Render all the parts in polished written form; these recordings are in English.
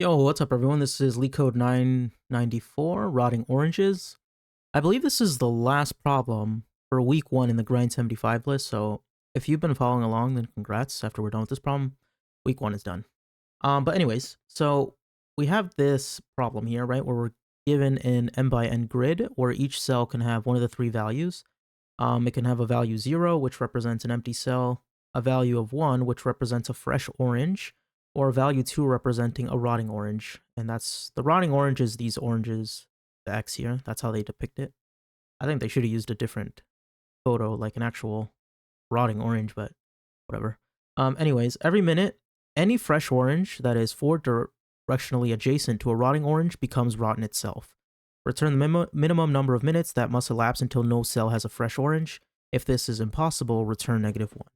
Yo, what's up everyone? This is LeetCode 994, Rotting Oranges. I believe this is the last problem for week 1 in the Grind 75 list, so if you've been following along, then congrats. After we're done with this problem, week 1 is done. But anyways, so we have this problem here, right, where we're given an n by n grid where each cell can have one of the three values. It can have a value 0, which represents an empty cell, a value of 1, which represents a fresh orange, or a value 2 representing a rotting orange. And that's the rotting orange is these oranges, the X here. That's how they depict it. I think they should have used a different photo, like an actual rotting orange, but whatever. Anyways, every minute, any fresh orange that is forward directionally adjacent to a rotting orange becomes rotten itself. Return the minimum number of minutes that must elapse until no cell has a fresh orange. If this is impossible, return -1.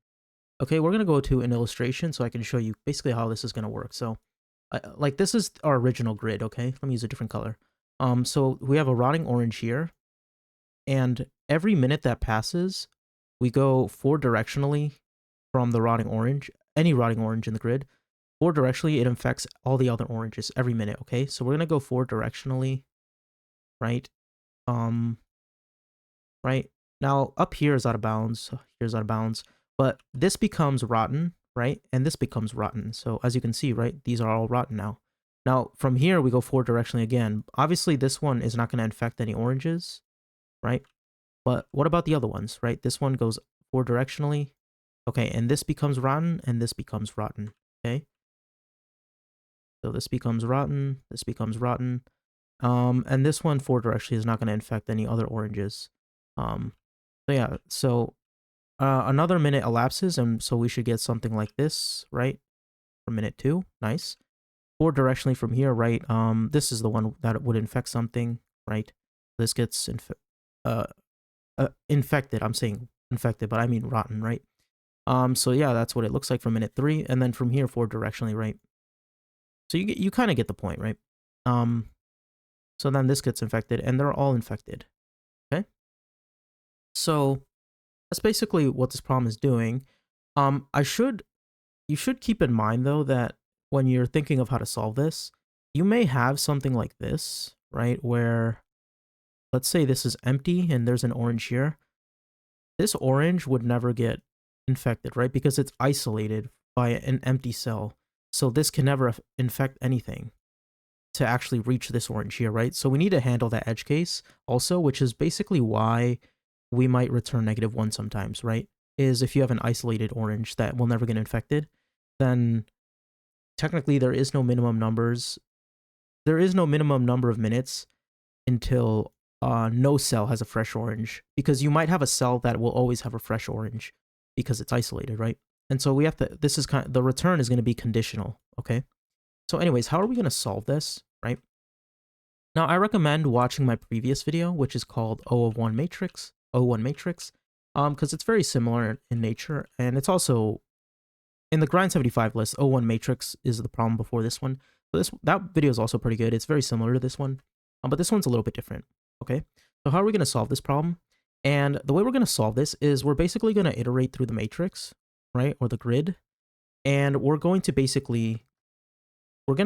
Okay, we're going to go to an illustration so I can show you basically how this is going to work. So, like this is our original grid, okay? Let me use a different color. So we have a rotting orange here, and every minute that passes, we go forward directionally from the rotting orange, any rotting orange in the grid. Forward directionally, it infects all the other oranges every minute, okay? So we're going to go forward directionally, right? Right? Now, up here is out of bounds. Here's out of bounds. But this becomes rotten, right? And this becomes rotten. So as you can see, right, these are all rotten now. Now, from here, we go forward directionally again. Obviously, this one is not going to infect any oranges, right? But what about the other ones, right? This one goes forward directionally. Okay, and this becomes rotten, and this becomes rotten, okay? So this becomes rotten, this becomes rotten. And this one forward directionally is not going to infect any other oranges. So yeah, so another minute elapses, and so we should get something like this, right? For minute 2, nice. Forward directionally from here, right? This is the one that would infect something, right? This gets infected. I'm saying infected, but I mean rotten, right? So yeah, that's what it looks like for minute 3, and then from here forward directionally, right? So you kind of get the point, right? So then this gets infected, and they're all infected. Okay. So that's basically what this problem is doing. You should keep in mind though that when you're thinking of how to solve this, you may have something like this, right? Where let's say this is empty and there's an orange here. This orange would never get infected, right? Because it's isolated by an empty cell. So this can never infect anything to actually reach this orange here, right? So we need to handle that edge case also, which is basically why we might return -1 sometimes, right? Is if you have an isolated orange that will never get infected, then technically there is no minimum numbers. There is no minimum number of minutes until no cell has a fresh orange, because you might have a cell that will always have a fresh orange because it's isolated, right? And so we have to, this is kind of, the return is going to be conditional, okay? So anyways, how are we going to solve this, right? Now, I recommend watching my previous video, which is called O1 matrix, because it's very similar in nature, and it's also in the Grind 75 list. O1 matrix is the problem before this one. So that video is also pretty good. It's very similar to this one, but this one's a little bit different. Okay, so how are we going to solve this problem? And the way we're going to solve this is we're basically going to iterate through the matrix, right, or the grid, and we're going to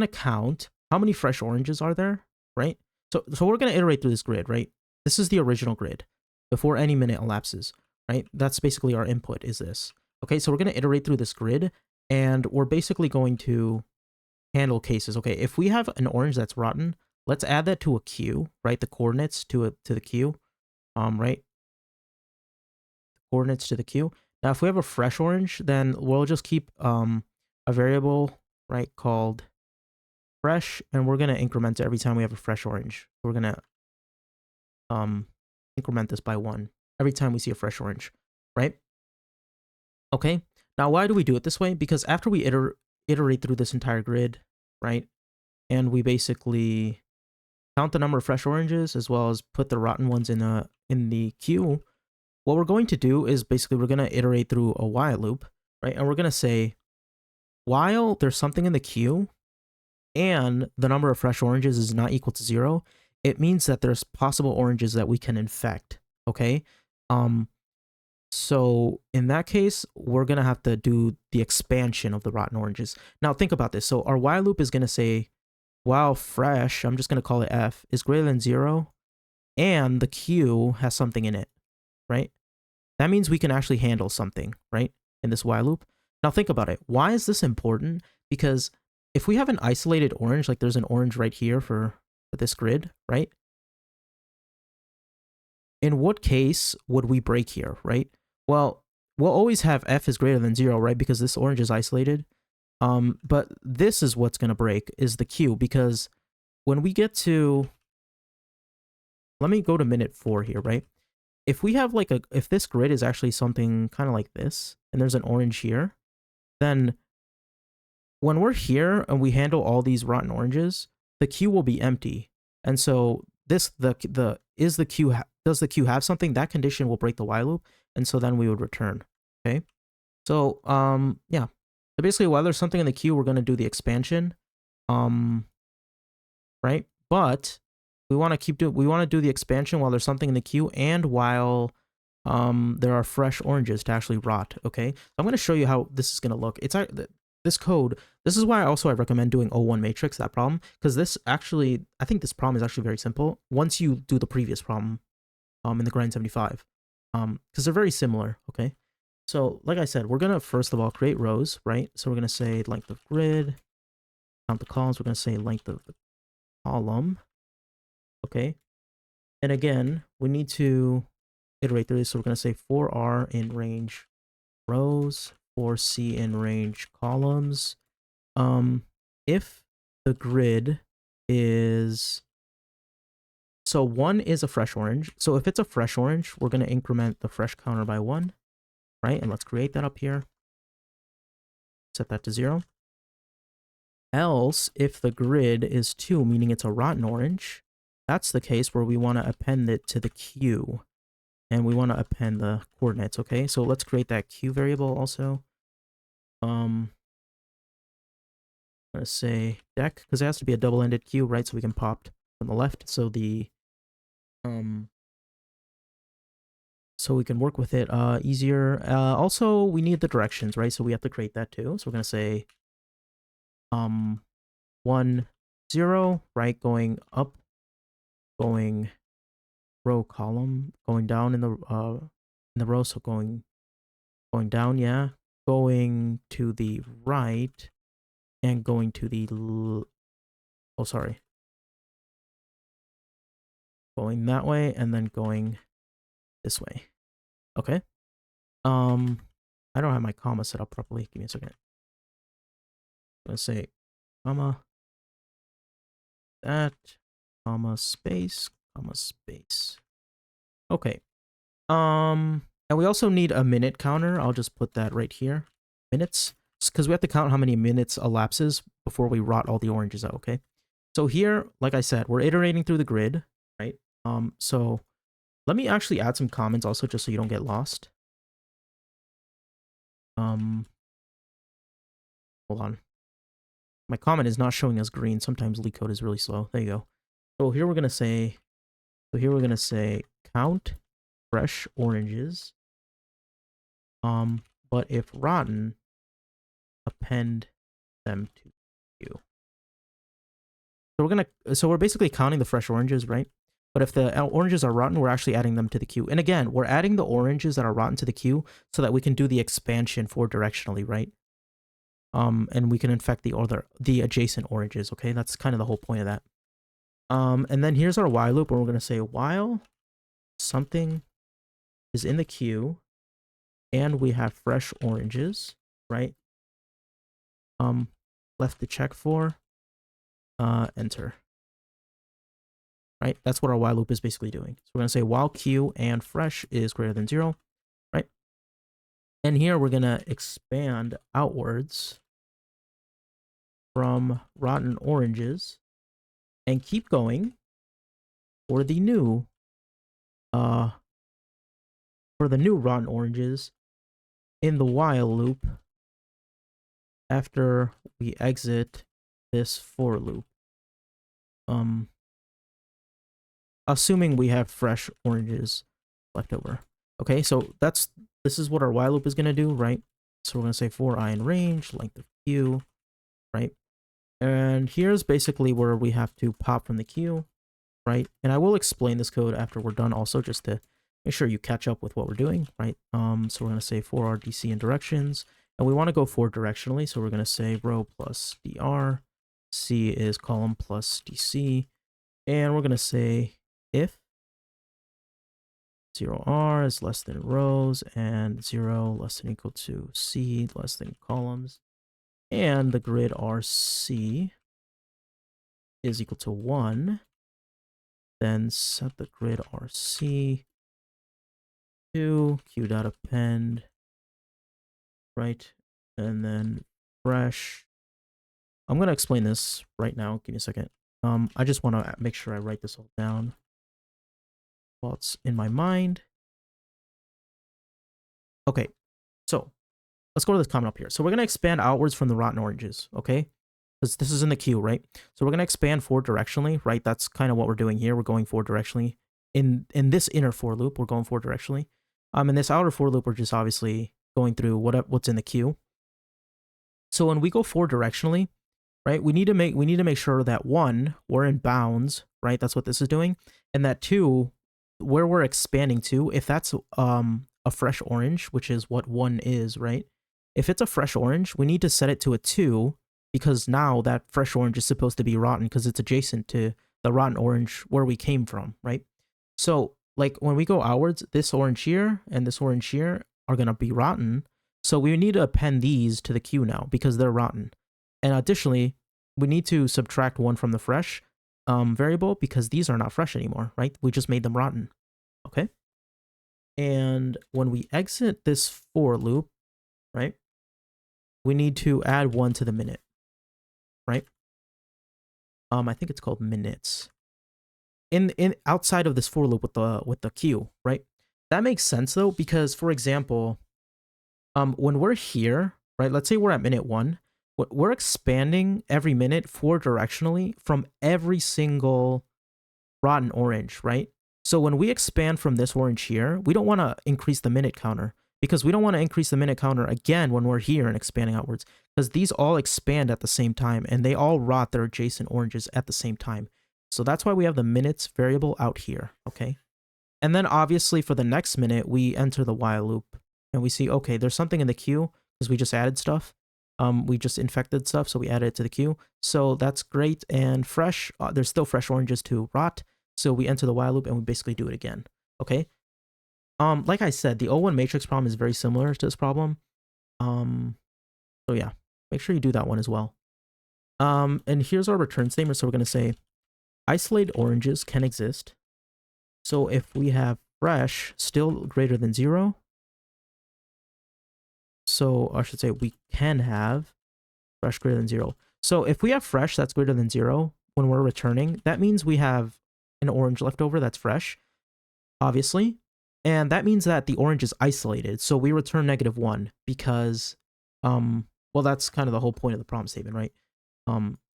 count how many fresh oranges are there, right? So we're going to iterate through this grid, right? This is the original grid before any minute elapses, right? That's basically our input is this. Okay, so we're going to iterate through this grid, and we're basically going to handle cases. Okay, if we have an orange that's rotten, let's add that to a queue, right? The coordinates to the queue, right? Coordinates to the queue. Now, if we have a fresh orange, then we'll just keep a variable, right, called fresh, and we're going to increment it every time we have a fresh orange. We're going to increment this by 1 every time we see a fresh orange, right? Okay, now why do we do it this way? Because after we iterate through this entire grid, right, and we basically count the number of fresh oranges as well as put the rotten ones in the queue, what we're going to do is basically we're going to iterate through a while loop, right? And we're going to say, while there's something in the queue and the number of fresh oranges is not equal to 0, it means that there's possible oranges that we can infect, okay? So in that case, we're going to have to do the expansion of the rotten oranges. Now think about this. So our while loop is going to say, while fresh, I'm just going to call it f, is greater than 0, and the q has something in it, right? That means we can actually handle something, right, in this while loop. Now think about it. Why is this important? Because if we have an isolated orange, like there's an orange right here for this grid, right? In what case would we break here, right? Well, we'll always have f is greater than 0, right? Because this orange is isolated. But this is what's going to break, is the q, because when we get to, let me go to minute 4 here, right? If we have like if this grid is actually something kind of like this, and there's an orange here, then when we're here and we handle all these rotten oranges, the queue will be empty. And so this, does the queue have something? That condition will break the while loop, and so then we would return. Okay. So yeah. So basically, while there's something in the queue, we're gonna do the expansion. Right? But we want to do the expansion while there's something in the queue and while there are fresh oranges to actually rot. Okay, so I'm going to show you how this is going to look. It's this code. This is why I recommend doing O1 matrix, that problem, because this actually, I think this problem is actually very simple once you do the previous problem in the grind 75, because they're very similar. Okay, so like I said, we're gonna first of all create rows, right? So we're gonna say length of grid, count the columns. We're gonna say length of the column. Okay, and again, we need to iterate through this. So we're going to say for R in range rows, for C in range columns. If the grid is, so 1 is a fresh orange. So if it's a fresh orange, we're going to increment the fresh counter by 1, right? And let's create that up here. Set that to 0. Else, if the grid is 2, meaning it's a rotten orange, that's the case where we want to append it to the queue. And we want to append the coordinates, okay? So let's create that queue variable also. I'm going to say deck, because it has to be a double-ended queue, right? So we can pop from the left. So the so we can work with it easier. Also, we need the directions, right? So we have to create that too. So we're going to say 1, 0, right? Going up, going row column, going down in the row, so going down, yeah, going to the right, and going to the oh, sorry, going that way, and then going this way. Okay. I don't have my comma set up properly. Give me a second. I'm gonna say comma that, comma space, comma space. Okay. And we also need a minute counter. I'll just put that right here. Minutes, because we have to count how many minutes elapses before we rot all the oranges out, okay? So here, like I said, we're iterating through the grid, right? So let me actually add some comments also, just so you don't get lost. Hold on. My comment is not showing us green. Sometimes LeetCode is really slow. There you go. So here we're gonna say, count fresh oranges. But if rotten, append them to you. So we're basically counting the fresh oranges, right? But if the oranges are rotten, we're actually adding them to the queue. And again, we're adding the oranges that are rotten to the queue so that we can do the expansion for directionally, right? And we can infect the adjacent oranges, okay? That's kind of the whole point of that. And then here's our while loop, where we're going to say while something is in the queue and we have fresh oranges, right? Left to check for, enter. Right? That's what our while loop is basically doing. So we're going to say while queue and fresh is greater than 0, right? And here we're going to expand outwards from rotten oranges and keep going for the new rotten oranges in the while loop after we exit this for loop. Assuming we have fresh oranges left over. Okay, so this is what our while loop is going to do, right? So we're going to say for I in range, length of queue, right? And here's basically where we have to pop from the queue, right? And I will explain this code after we're done also, just to make sure you catch up with what we're doing, right? So we're going to say for RDC and directions, and we want to go forward directionally. So we're going to say row plus dr, c is column plus dc, and we're going to say if 0r is less than rows and 0 less than equal to c less than columns, and the grid RC is equal to 1, then set the grid RC to q.append, right? And then fresh. I'm going to explain this right now. Give me a second. I just want to make sure I write this all down while it's in my mind. Okay, so let's go to this comment up here. So we're going to expand outwards from the rotten oranges, okay? Because this is in the queue, right? So we're going to expand forward directionally, right? That's kind of what we're doing here. We're going forward directionally. In this inner for loop, we're going forward directionally. In this outer for loop, we're just obviously going through what's in the queue. So when we go forward directionally, right, we need to make sure that 1, we're in bounds, right? That's what this is doing. And that 2, where we're expanding to, if that's a fresh orange, which is what 1 is, right? If it's a fresh orange, we need to set it to a 2, because now that fresh orange is supposed to be rotten because it's adjacent to the rotten orange where we came from, right? So like when we go outwards, this orange here and this orange here are going to be rotten. So we need to append these to the queue now because they're rotten. And additionally, we need to subtract 1 from the fresh variable because these are not fresh anymore, right? We just made them rotten, okay? And when we exit this for loop, right, we need to add 1 to the minute, right? I think it's called minutes. In outside of this for loop with the queue, right? That makes sense though, because for example, when we're here, right, let's say we're at minute 1, we're expanding every minute forward directionally from every single rotten orange, right? So when we expand from this orange here, we don't want to increase the minute counter because we don't want to increase the minute counter again when we're here and expanding outwards, because these all expand at the same time and they all rot their adjacent oranges at the same time. So that's why we have the minutes variable out here, okay? And then obviously for the next minute, we enter the while loop and we see, okay, there's something in the queue because we just added stuff. We just infected stuff, so we added it to the queue. So that's great and fresh. There's still fresh oranges to rot. So we enter the while loop and we basically do it again, okay? Like I said, the O1 matrix problem is very similar to this problem. So yeah, make sure you do that one as well. And here's our return statement. So we're going to say isolated oranges can exist. So if we have fresh still greater than 0, so I should say we can have fresh greater than 0. So if we have fresh that's greater than 0 when we're returning, that means we have an orange left over that's fresh, obviously. And that means that the orange is isolated. So we return -1 because, well, that's kind of the whole point of the problem statement, right?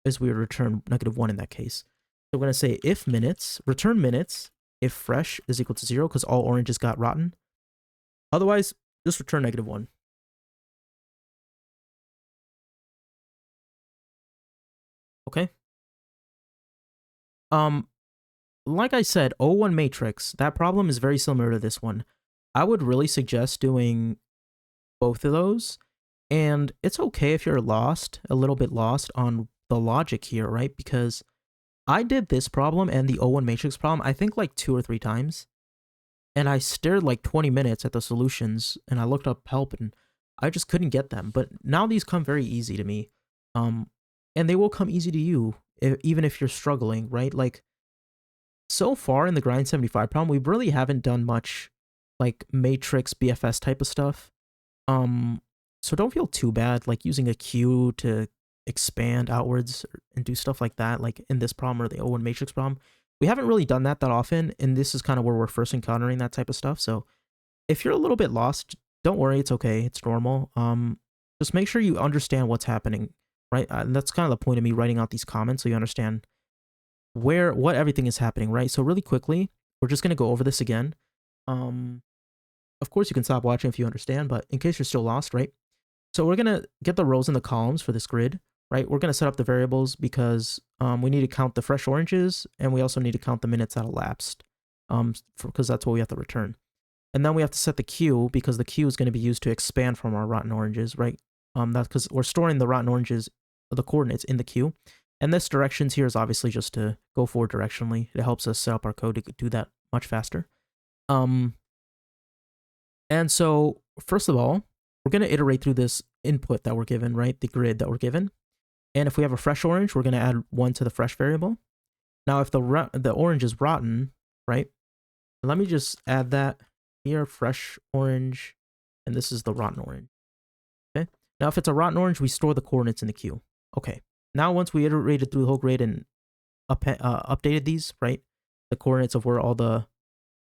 Is we return -1 in that case. So we're going to say if minutes, return minutes, if fresh is equal to 0 because all oranges got rotten. Otherwise, just return -1. Okay. Like I said, O1 matrix, that problem is very similar to this one. I would really suggest doing both of those. And it's okay if you're a little bit lost on the logic here, right? Because I did this problem and the O1 matrix problem, I think like 2 or 3 times. And I stared like 20 minutes at the solutions and I looked up help and I just couldn't get them. But now these come very easy to me. And they will come easy to you, even if you're struggling, right? Like, so far in the Grind 75 problem, we really haven't done much like matrix BFS type of stuff. So don't feel too bad, like using a queue to expand outwards and do stuff like that, like in this problem or the O1 matrix problem. We haven't really done that often, and this is kind of where we're first encountering that type of stuff. So if you're a little bit lost, don't worry, it's okay, it's normal. Just make sure you understand what's happening, right? And that's kind of the point of me writing out these comments, so you understand what everything is happening, right? So really quickly, we're just going to go over this again. Of course, you can stop watching if you understand, but in case you're still lost, right? So we're going to get the rows and the columns for this grid. right? We're going to set up the variables because we need to count the fresh oranges, and we also need to count the minutes that elapsed, because that's what we have to return. And then we have to set the queue because the queue is going to be used to expand from our rotten oranges, right? That's because we're storing the rotten oranges, the coordinates in the queue. And this directions here is obviously just to go forward directionally. It helps us set up our code to do that much faster. And so first of all, we're going to iterate through this input that we're given, right? The grid that we're given. And if we have a fresh orange, we're going to add 1 to the fresh variable. Now, if the orange is rotten, right? Let me just add that here, fresh orange, and this is the rotten orange. Okay. Now, if it's a rotten orange, we store the coordinates in the queue. Okay. Now, once we iterated through the whole grid and updated these, right, the coordinates of where all the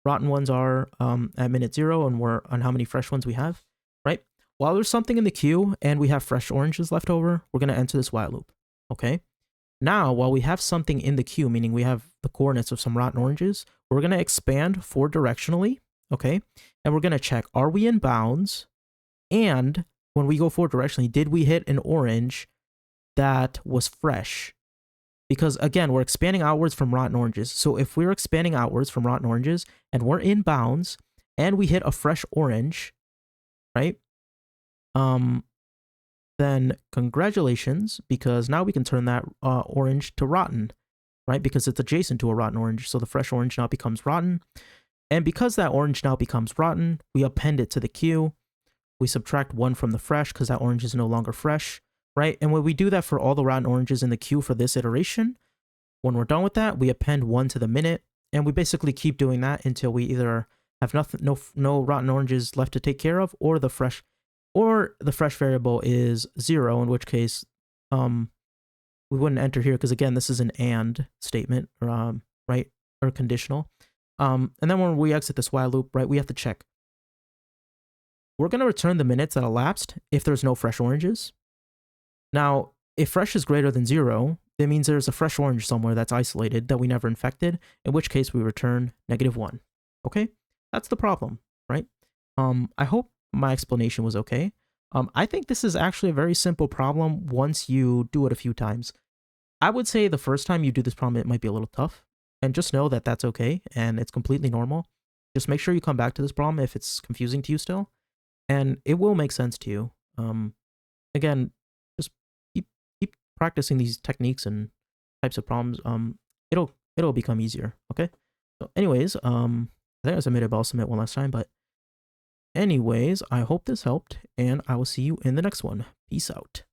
rotten ones are at minute 0 and how many fresh ones we have, right? While there's something in the queue and we have fresh oranges left over, we're going to enter this while loop. Okay. Now, while we have something in the queue, meaning we have the coordinates of some rotten oranges, we're going to expand forward directionally, okay? And we're going to check, are we in bounds? And when we go forward directionally, did we hit an orange that was fresh? Because again, we're expanding outwards from rotten oranges. So if we're expanding outwards from rotten oranges and we're in bounds and we hit a fresh orange, right? Then congratulations, because now we can turn that orange to rotten, right? Because it's adjacent to a rotten orange. So the fresh orange now becomes rotten. And because that orange now becomes rotten, we append it to the queue. We subtract 1 from the fresh because that orange is no longer fresh, right? And when we do that for all the rotten oranges in the queue for this iteration, when we're done with that, we append 1 to the minute. And we basically keep doing that until we either have no rotten oranges left to take care of, or the fresh variable is 0, in which case we wouldn't enter here because, again, this is an and statement, right, or conditional. And then when we exit this while loop, right, we have to check. We're going to return the minutes that elapsed if there's no fresh oranges. Now, if fresh is greater than 0, that means there's a fresh orange somewhere that's isolated that we never infected, in which case we return -1. Okay? That's the problem, right? I hope my explanation was okay. I think this is actually a very simple problem once you do it a few times. I would say the first time you do this problem, it might be a little tough. And just know that that's okay, and it's completely normal. Just make sure you come back to this problem if it's confusing to you still, and it will make sense to you. Again, just keep practicing these techniques and types of problems. It'll become easier, okay? So anyways, I think I submitted, but I'll submit one last time, but anyways, I hope this helped, and I will see you in the next one. Peace out.